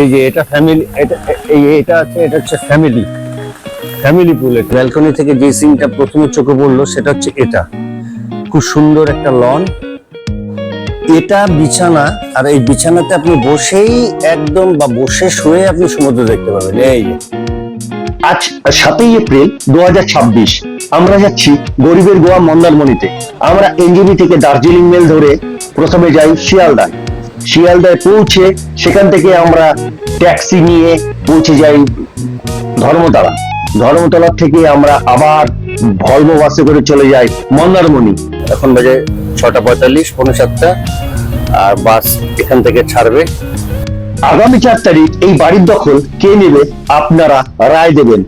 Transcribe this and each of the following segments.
এই যে এটা ফ্যামিলি, এটা হচ্ছে ফ্যামিলি পুল। ব্যালকনি থেকে যে সিনটা প্রথমে চোখে পড়লো সেটা হচ্ছে এটা, খুব সুন্দর একটা লন, এটা বিছানা, আর এই বিছানাতে আপনি বসেই একদম বা বসে শুয়ে আপনি সমুদ্র দেখতে পাবেন। এই আজ 7ই এপ্রিল 2026, আমরা যাচ্ছি গরিবের গোয়া মন্দারমণিতে। আমরা এনজেপি থেকে দার্জিলিং মেল ধরে প্রথমে যাই শিয়ালদায় পৌঁছে সেখান থেকে আমরা ট্যাক্সি নিয়ে পৌঁছে যাই ধর্মতলা থেকে আমরা আবার ভলভো বাসে করে চলে যাই মন্দারমণি। এখন বাজে 6:45, 6:45, আর বাস এখান থেকে ছাড়বে। আগামী 4 তারিখ এই বাড়ির দখল কে নেবে আপনারা রায় দেবেন।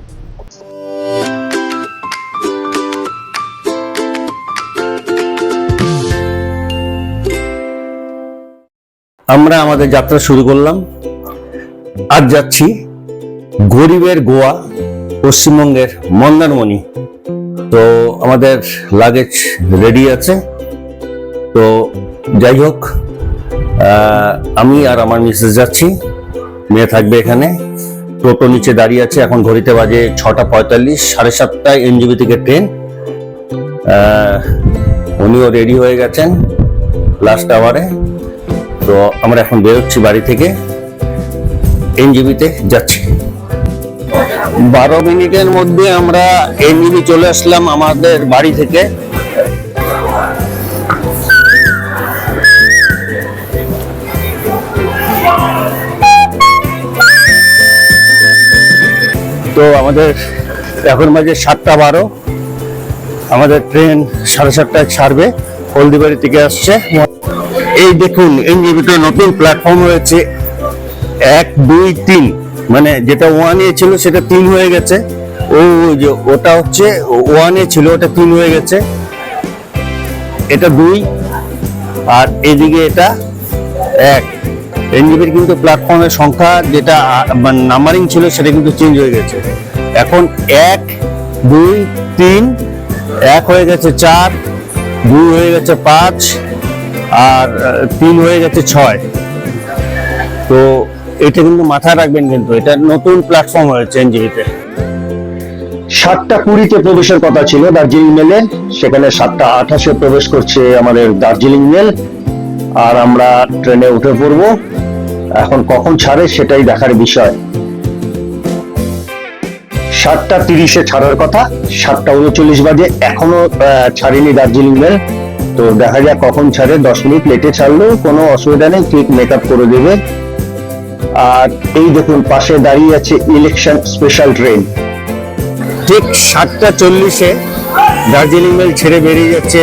আমরা আমাদের যাত্রা শুরু করলাম। আজ যাচ্ছি গরিবের গোয়া, পশ্চিমবঙ্গের মন্দারমণি। তো আমাদের লাগেজ রেডি আছে। তো যাই হোক, আমি আর আমার মিসেস যাচ্ছি, মেয়ে থাকবে এখানে। টোটো নিচে দাঁড়িয়ে আছে, এখন ঘড়িতে বাজে 6:45, 7:30 এনজেপি থেকে ট্রেন। উনিও রেডি হয়ে গেছেন লাস্ট আওয়ারে। তো আমরা এখন বেরোচ্ছি বাড়ি থেকে, এনজেপিতে যাচ্ছি। 12 মিনিটের মধ্যে আমরা এনজেপি চলে আসলাম আমাদের বাড়ি থেকে। তো আমাদের এখন বাজে 7:12, আমাদের ট্রেন 7:30 ছাড়বে, হলদিবাড়ি থেকে আসছে। এই দেখুন, এনজেপিতে নতুন প্ল্যাটফর্ম হয়েছে, 1, 2, 3, মানে যেটা 1 এ ছিল সেটা 3 হয়ে গেছে। যে ওটা হচ্ছে 1 এ ছিল, ওটা 3 হয়ে গেছে। এটা 2, আর এদিকে এটা 1। এনজেপির কিন্তু প্ল্যাটফর্মের সংখ্যা যেটা নাম্বারিং ছিল সেটা কিন্তু চেঞ্জ হয়ে গেছে। এখন 1, 2, 3, 1 হয়ে গেছে 4, 2 হয়ে গেছে 5, আর 3 হয়ে গেছে 6। তো এটা কিন্তু মাথায় রাখবেন, কিন্তু এটা নতুন প্ল্যাটফর্ম হয়েছে এনজেপিতে। 7:20 প্রবেশের কথা ছিল দার্জিলিং মেলে, সেখানে 7:28 প্রবেশ করছে আমাদের দার্জিলিং মেল। আর আমরা ট্রেনে উঠে পড়বো। এখন কখন ছাড়ে সেটাই দেখার বিষয়। 7:30 ছাড়ার কথা, 7:39 বাজে, এখনো ছাড়েনি দার্জিলিং মেল। তো দেখা যাক কখন ছাড়ে। 10 মিনিট লেটে ছাড়লেও কোনো অসুবিধা নেই, ঠিক মেকআপ করে দেবে। আর এই দেখুন পাশে দাঁড়িয়ে আছে ইলেকশন স্পেশাল ট্রেন। ঠিক 7:40 দার্জিলিং মেল ছেড়ে বেরিয়ে যাচ্ছে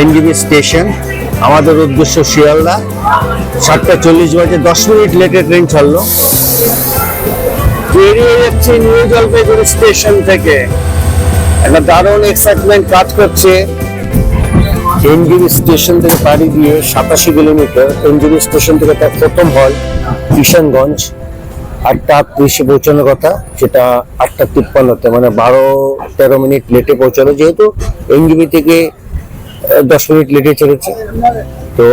এনজেপি স্টেশন, আমাদের উদ্দেশ্য শিয়ালদা। 7:40 বাজে, 10 মিনিট লেটে ট্রেন ছাড়লো। বেরিয়ে যাচ্ছে নিউ জলপাইগুড়ি স্টেশন থেকে। একটা দারুণ এক্সাইটমেন্ট কাজ করছে। এনজেপি স্টেশন থেকে পাড়ি দিয়ে 87 কিলোমিটার। এনজেপি স্টেশন থেকে তার প্রথম হল কিষানগঞ্জ। 8:30 পৌঁছানোর কথা, সেটা 8:53, মানে 12-13 মিনিট লেটে পৌঁছালো, যেহেতু এনজেপি থেকে 10 মিনিট লেটে ছেড়েছে। তো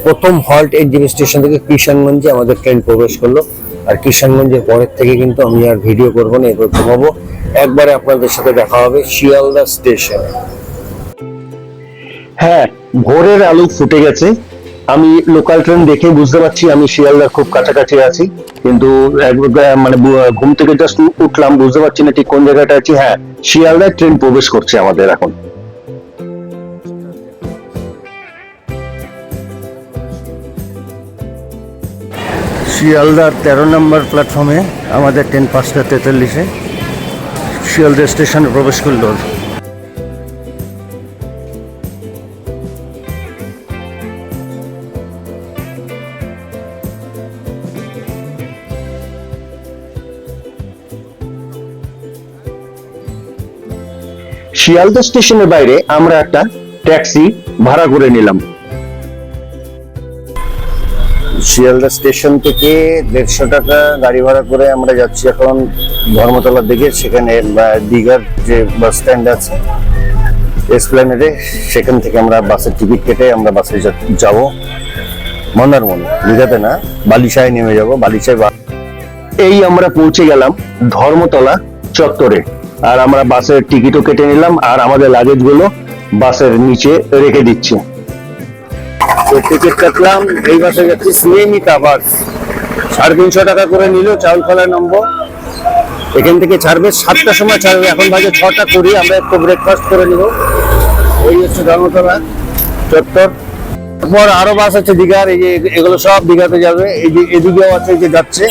প্রথম হল্ট এনজেপি স্টেশন থেকে কিষানগঞ্জে আমাদের ট্রেন প্রবেশ করলো। আর কিষানগঞ্জের পরের থেকে কিন্তু আমি আর ভিডিও করবো না, এরপর ঘুমাবো। একবারে আপনাদের সাথে দেখা হবে শিয়ালদা স্টেশনে। হ্যাঁ, ভোরের আলো ফুটে গেছে। আমি লোকাল ট্রেন দেখে বুঝতে পারছি আমি শিয়ালদার খুব কাছাকাছি আছি, কিন্তু মানে ঘুম থেকে জাস্ট উঠলাম, বুঝতে পারছি না ঠিক কোন জায়গাটা আছি। হ্যাঁ, শিয়ালদায় ট্রেন প্রবেশ করছে আমাদের এখন। শিয়ালদার 13 নম্বর প্ল্যাটফর্মে আমাদের ট্রেন 5:43 শিয়ালদা স্টেশনে প্রবেশ করলো। শিয়ালদা স্টেশনের বাইরে আমরা একটা ট্যাক্সি ভাড়া করে নিলাম। শিয়ালদা স্টেশন থেকে 150 টাকা গাড়ি ভাড়া করে আমরা যাচ্ছি এখন ধর্মতলার দিকে। সেখানে দীঘার যে বাস স্ট্যান্ড আছে এসপ্ল্যানেডে, সেখান থেকে আমরা বাসের টিকিট কেটে আমরা বাসে যাব। মন্দারমণি, দীঘাতে না, বালিশায় নেমে যাব। বালিশায় এই আমরা পৌঁছে গেলাম ধর্মতলা চত্বরে, আর আমরা বাসের টিকিটও কেটে নিলাম, আর আমাদের লাগেজ গুলো বাসের নিচে রেখে দিচ্ছি। টিকিট কাটলাম, এই বাসে যাচ্ছি স্নেমিতা বাস। 350 টাকা করে নিল, চাউলখোলায় নামবো। এখান থেকে ছাড়বে 7টার সময় ছাড়বে, এখন বাজে 6টা 20। আমরা একটু ব্রেকফাস্ট করে নিব। এই হচ্ছে ধর্মতলা চত্বর। তারপর আরো বাস আছে দীঘার, এই যে এগুলো সব দীঘাতে যাবে। এই যে এদিকেও আছে, এই যে যাচ্ছে।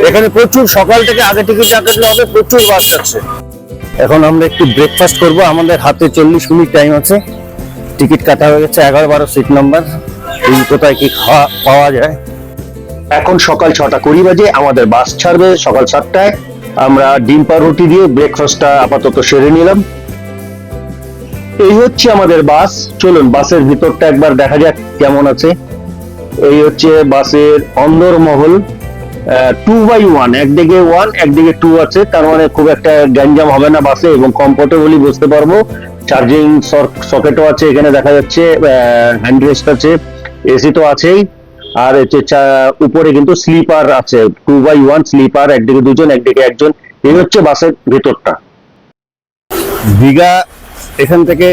এখানে প্রচুর, সকাল থেকে আগে টিকিট কাটলে হবে, প্রচুর বাস যাচ্ছে। এখন আমরা একটু ব্রেকফাস্ট করব, আমাদের হাতে 40 মিনিট টাইম আছে। টিকিট কাটা হয়ে গেছে, 11-12 সিট নাম্বার। এই কোথায় কি খাওয়া পাওয়া যায়। এখন সকাল 6:20 বাজে, আমাদের বাস ছাড়বে সকাল 7টায়। আমরা ডিম পাউরুটি দিয়ে ব্রেকফাস্টটা আপাতত সেরে নিলাম। এই হচ্ছে আমাদের বাস। চলুন বাসের ভিতরটা একবার দেখা যাক কেমন আছে। এই হচ্ছে বাসের অন্দরমহল। 2x1, একদিকে 1 একদিকে 2 আছে, তার মানে খুব একটা গ্যাঞ্জাম হবে না বাসে, এবং কমফোর্টেবলি বসতে পারবো। চার্জিং সকেটও আছে এখানে দেখা যাচ্ছে, হ্যান্ড রেস্ট আছে, এসি তো আছেই। আর হচ্ছে উপরে কিন্তু স্লিপার আছে, 2x1 স্লিপার, একদিকে দুজন একদিকে একজন। এই হচ্ছে বাসের ভিতরটা। দীঘা এখান থেকে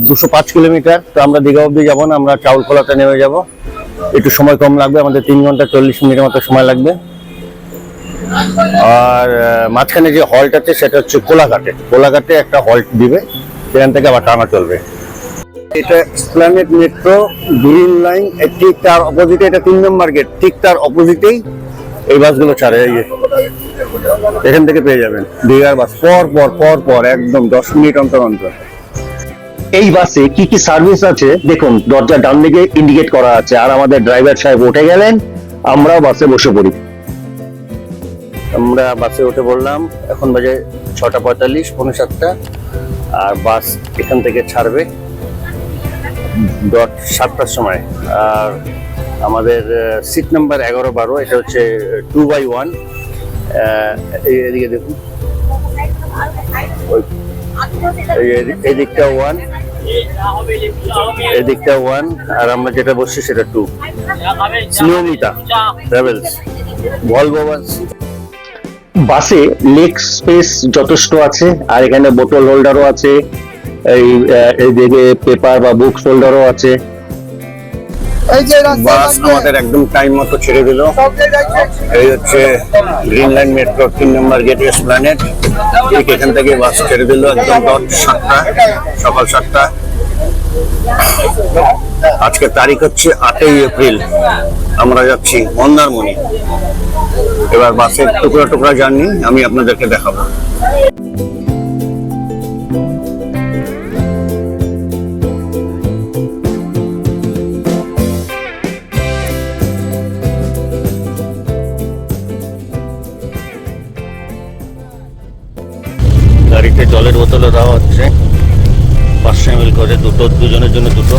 205 কিলোমিটার। তো আমরা দীঘা অব্দি যাবো না, আমরা চাউলখোলাতে নেমে যাব। একটু সময় কম লাগবে, আমাদের 3 ঘন্টা 40 মিনিটের মতো সময় লাগবে। আর মাঝখানে যে হল্ট আছে সেটা হচ্ছে কোলাঘাটে। কোলাঘাটে একটা হল্ট দিবে, সেখান থেকে আবার টানা চলবে। এটা এসপ্ল্যানেড মেট্রো গ্রিন লাইন, ঠিক তার অপোজিটে, এটা 3 নম্বর গেট, ঠিক তার অপোজিটেই এই বাসগুলো ছাড়ে। এই যে এখান থেকে পেয়ে যাবেন দীঘার বাস, পর একদম 10 মিনিট অন্তর অন্তর। এই বাসে কি কি সার্ভিস আছে দেখুন, দরজা ডান দিকে ইন্ডিকেট করা আছে। আর আমাদের ড্রাইভার সাহেব উঠে গেলেন, আমরাও বাসে বসে পড়ি। আমরা বাসে উঠে পড়লাম, এখন বাজে 6:45, 6:45। আর বাস এখান থেকে ছাড়বে 7টার সময়। আর আমাদের সিট নাম্বার 11-12, এটা হচ্ছে 2x1। এদিকে দেখুন, এই দিকটা 1, এদিকটা 1, আর আমরা যেটা বসছি সেটা 2। স্নেমিতা ট্রাভেলস, ভলভো বাস। বাসে লেগ স্পেস যথেষ্ট আছে, আর এখানে বোতল হোল্ডারও আছে, এইদিকে পেপার বা বুকস হোল্ডারও আছে। বাস আমাদের একদম টাইম মতো ছেড়ে দিল। এই হচ্ছে গ্রিন লাইন মেট্রো 3 নম্বর গেট এসপ্ল্যানেড। ঠিক এখান থেকে বাস ছেড়ে দিল একদম 7টা, সকাল 7টা। আজকে তারিখ হচ্ছে 8ই এপ্রিল। আমরা যাচ্ছি মন্দারমণি। এবার বাসের টুকরা টুকরা জার্নি আমি আপনাদেরকে দেখাবো। গাড়িতে জলের বোতলও দেওয়া হচ্ছে, 500 ml করে, দুজনের জন্য 2টো।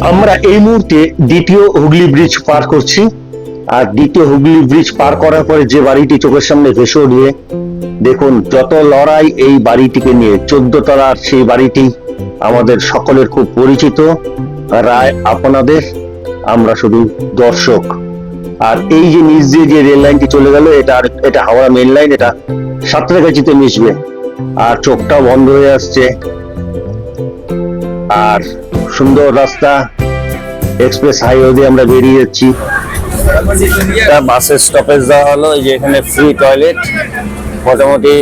আমরা এই মুহূর্তে দ্বিতীয় হুগলি ব্রিজ পার করছি। আর দ্বিতীয় হুগলি ব্রিজ পার করার পরে যে বাড়িটি চোখের সামনে ভেসে উঠবে, দেখুন যত লড়াই এই বাড়িটিকে নিয়ে। 14 তলার সেই বাড়িটি আমাদের সকলের খুব পরিচিত। রায় আপনাদের, আমরা শুধু দর্শক। আর এই যে নিচ দিয়ে যে রেল লাইনটি চলে গেল, এটা হাওড়া মেন লাইন, এটা সাঁতরাগাছিতে মিশবে। আর চোখটাও বন্ধ হয়ে আসছে। আর সুন্দর রাস্তা, এক্সপ্রেস হাইওয়ে দিয়ে আমরা বেরিয়ে যাচ্ছি। বাসের স্টপেজ দেওয়া হলো, এই যে এখানে ফ্রি টয়লেট। মোটামুটি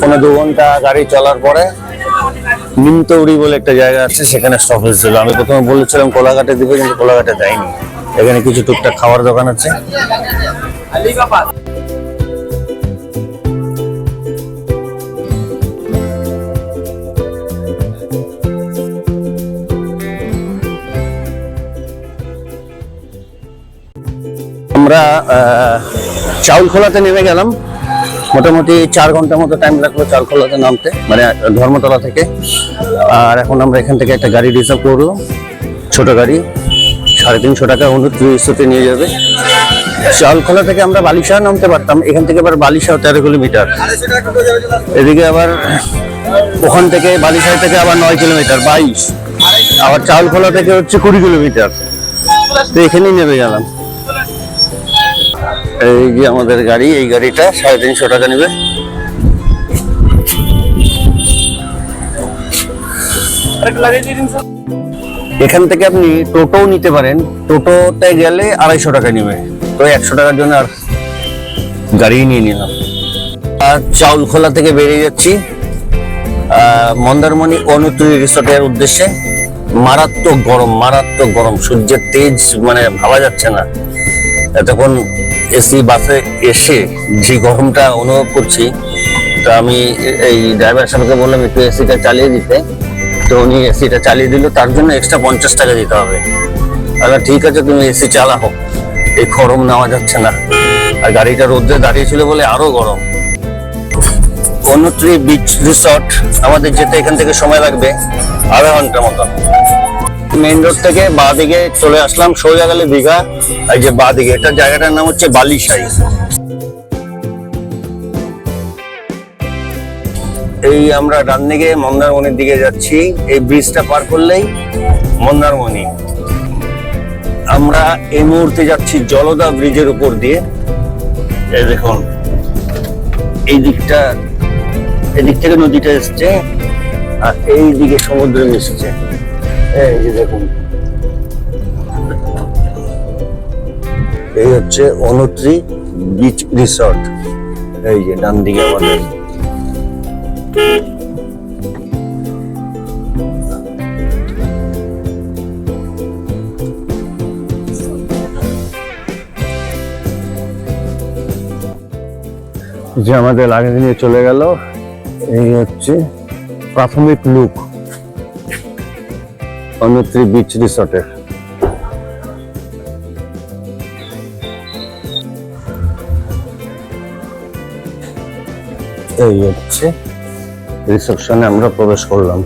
1.5-2 ঘন্টা গাড়ি চলার পরে নিমতৌড়ি বলে একটা জায়গা আছে, সেখানে স্টপেজ দিল। আমি প্রথমে বলেছিলাম কোলাঘাটে দিবে, কিন্তু কোলাঘাটে দেয়নি। এখানে কিছু টুকটাক খাওয়ার দোকান আছে। আমরা চাউলখোলাতে নেমে গেলাম। মোটামুটি 4 ঘন্টার মতো টাইম লাগলো চাউলখোলাতে নামতে, মানে ধর্মতলা থেকে। আর এখন আমরা এখান থেকে একটা গাড়ি রিজার্ভ করবো, ছোট গাড়ি, 350 টাকা 29 নিয়ে যাবে। চাউলখোলা থেকে আমরা বালিশা নামতে পারতাম, এখান থেকে আবার বালিশা 13 কিলোমিটার। এদিকে আবার ওখান থেকে বালিশা থেকে আবার 9 কিলোমিটার, 22। আবার চাউলখোলা থেকে হচ্ছে 20 কিলোমিটার। তো এখানেই নেমে গেলাম। এই যে আমাদের গাড়ি, এই গাড়িটা 350 টাকা নেবে। এখান থেকে আপনি টোটোও নিতে পারেন, টোটোতে গেলে 250 টাকা নেবে। তো 100 টাকার জন্য আর গাড়ি নিয়ে নিলাম। আর চাউলখোলা থেকে বেরিয়ে যাচ্ছি মন্দারমণি অনুত্রি রিসোর্টের উদ্দেশ্যে। মারাত্মক গরম, সূর্যের তেজ মানে ভাবা যাচ্ছে না। এতক্ষণ এসি বাসে এসে যে গরমটা অনুভব করছি, তো আমি এই ড্রাইভার সাহেবকে বললাম একটু এসিটা চালিয়ে দিতে। তো উনি এসিটা চালিয়ে দিল, তার জন্য এক্সট্রা 50 টাকা দিতে হবে। তাহলে ঠিক আছে, তুমি এসি চালাও, এই গরম নেওয়া যাচ্ছে না। আর গাড়িটা রোদ্রে দাঁড়িয়ে ছিল বলে আরো গরম। অনুত্রি বিচ রিসর্ট আমাদের যেতে এখান থেকে সময় লাগবে আধা ঘন্টার মতো। মেইন রোড থেকে বাঁ দিকে চলে আসলাম, সোজা গেলে দীঘা। এই যে বাঁ দিকে, এটা জায়গাটার নাম হচ্ছে বালিশাই। এই আমরা ডান দিকে মন্দারমণির দিকে যাচ্ছি। এই ব্রিজটা পার করলেই মন্দারমণি। আমরা এই মুহূর্তে যাচ্ছি জলদা ব্রিজের উপর দিয়ে। এই দেখুন, এদিক থেকে নদীটা এসছে, আর এই দিকে সমুদ্র মিশেছে। এই যে দেখুন, এই হচ্ছে অনুত্রি বিচ রিসর্ট। এই যে ডান দিকে আমাদের। যে আমাদের লাগেজ নিয়ে চলে গেল। এই হচ্ছে প্রাথমিক লুক অনুত্রি বিচ রিসর্টের। এই হচ্ছে রিসেপশনে আমরা প্রবেশ করলাম।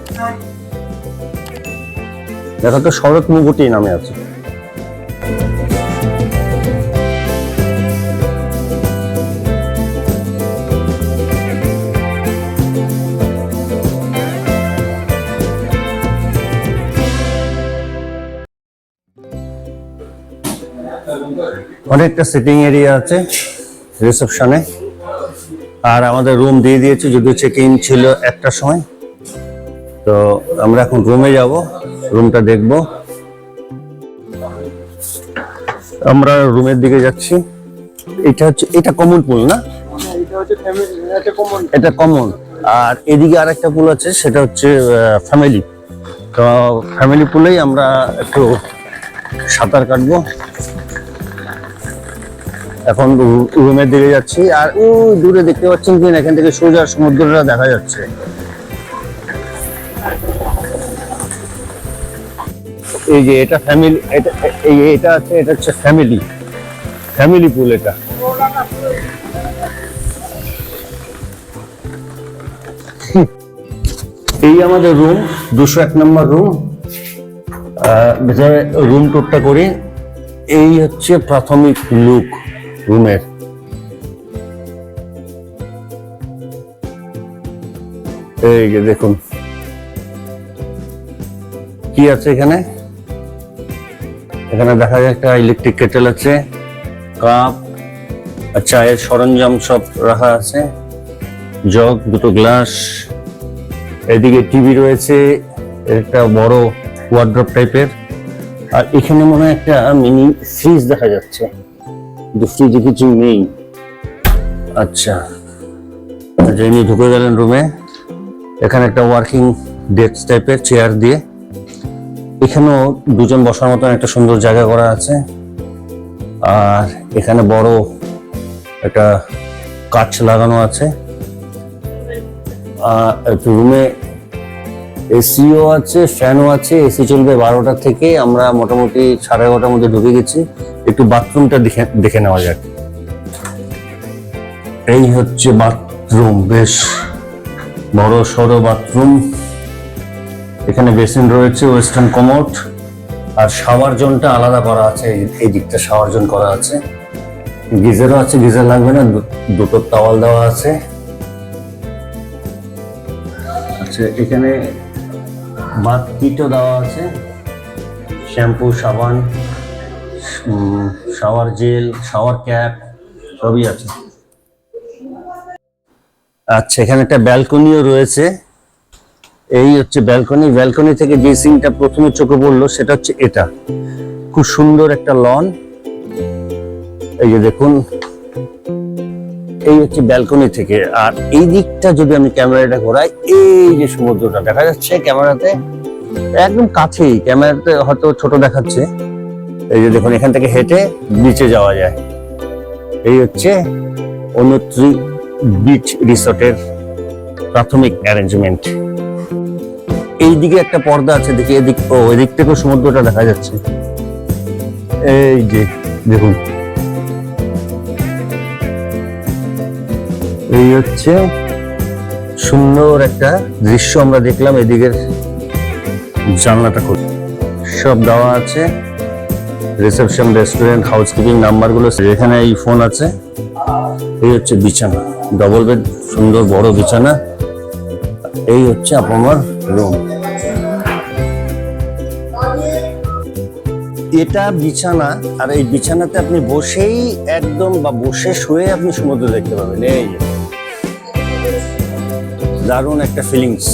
দেখা তো শরৎ মুকুটি নামে আছে। অনেকটা সিটিং এরিয়া আছে রিসেপশনে। আর আমাদের রুম দিয়ে দিয়েছে, যদিও চেক ইন ছিল 1টার সময়। তো আমরা এখন রুমে যাব, রুমটা দেখব। আমরা রুমের দিকে যাচ্ছি। এটা কমন পুল না? এটা কমন। আর এদিকে আর একটা পুল আছে, সেটা হচ্ছে ফ্যামিলি। তো ফ্যামিলি পুলেই আমরা একটু সাঁতার কাটবো। এখন রুমের দিকে যাচ্ছি। আর ওই দূরে দেখতে পাচ্ছেন কি না, এখান থেকে সোজা সমুদ্রটা দেখা যাচ্ছে। এই যে এটা ফ্যামিলি, এটা আছে, এটা হচ্ছে ফ্যামিলি পুল। এটা এই আমাদের রুম, 201 নম্বর রুম। ভেতরে রুম টুরটা করি। এই হচ্ছে প্রাথমিক লুক রুমের। এই যে দেখুন কি আছে এখানে। এখানে দেখা যায় একটা ইলেকট্রিক কেটেল আছে, কাপ আর চায়ের সরঞ্জাম সব রাখা আছে, জগ, দুটো গ্লাস। এদিকে টিভি রয়েছে, একটা বড় ওয়ার্ড্রপ টাইপের। আর এখানে মনে হয় একটা মিনি ফ্রিজ দেখা যাচ্ছে, কিন্তু ফ্রিজে কিছু নেই। আচ্ছা, যিনি ঢুকে গেলেন রুমে। এখানে একটা ওয়ার্কিং ডেস্ক টাইপের চেয়ার দিয়ে, এখানেও দুজন বসার মতন একটা সুন্দর জায়গা করা আছে। আর এখানে বড় একটা কাচ লাগানো আছে। রুমে এসিও আছে, ফ্যানও আছে। এসি চলবে 12টা থেকে। আমরা মোটামুটি 11:30টার মধ্যে ঢুকে গেছি। একটু বাথরুমটা দেখে নেওয়া যাক। এই হচ্ছে বাথরুম, বেশ বড় সড়ো বাথরুম। এখানে বেসিন রয়েছে, ওয়েস্টার্ন কমোড। আর শাওয়ার জোনটা আলাদা করা আছে, এই দিকটা শাওয়ার জোন করা আছে। গিজারও আছে, গিজার লাগবে না, দুটো টাওয়াল দেওয়া আছে। আচ্ছা, এখানে বাথ কিটও দেওয়া আছে, শ্যাম্পু, সাবান, শাওয়ার জেল, শাওয়ার ক্যাপ সবই আছে। আচ্ছা, এখানে একটা ব্যালকনিও রয়েছে। এই হচ্ছে ব্যালকনি। ব্যালকনি থেকে যে সিনটা প্রথমে চোখে পড়লো সেটা হচ্ছে এটা, খুব সুন্দর একটা লন। এই যে দেখুন, এই হচ্ছে ব্যালকনি থেকে। আর এই দিকটা যদি আমি ক্যামেরাটা ঘোরাই, এই যে সমুদ্রটা দেখা যাচ্ছে ক্যামেরাতে একদম কাছেই, ক্যামেরাতে হয়তো ছোট দেখাচ্ছে। এই যে দেখুন, এখান থেকে হেঁটে বিচে যাওয়া যায়। এই হচ্ছে অনুত্রি বিচ রিসোর্টের প্রাথমিক অ্যারেঞ্জমেন্ট। এই দিকে একটা পর্দা আছে, দেখি এদিক, ও এদিক থেকেও সমুদ্রটা দেখা যাচ্ছে। এই যে দেখুন, এই হচ্ছে সুন্দর একটা দৃশ্য আমরা দেখলাম। এদিকের জানলাটা খুব সব দেওয়া আছে, রিসেপশন, রেস্টুরেন্ট, হাউসকিপিং নাম্বারগুলো এখানে। এই ফোন আছে। এই হচ্ছে বিছানা, ডবল বেড, সুন্দর বড় বিছানা। এই হচ্ছে আপনার রুম। এটা বিছানা, আর এই বিছানাতে আপনি বসেই একদম, বা বসে শুয়ে আপনি সমুদ্র দেখতে পাবেন। এই দারুণ একটা ফিলিংস।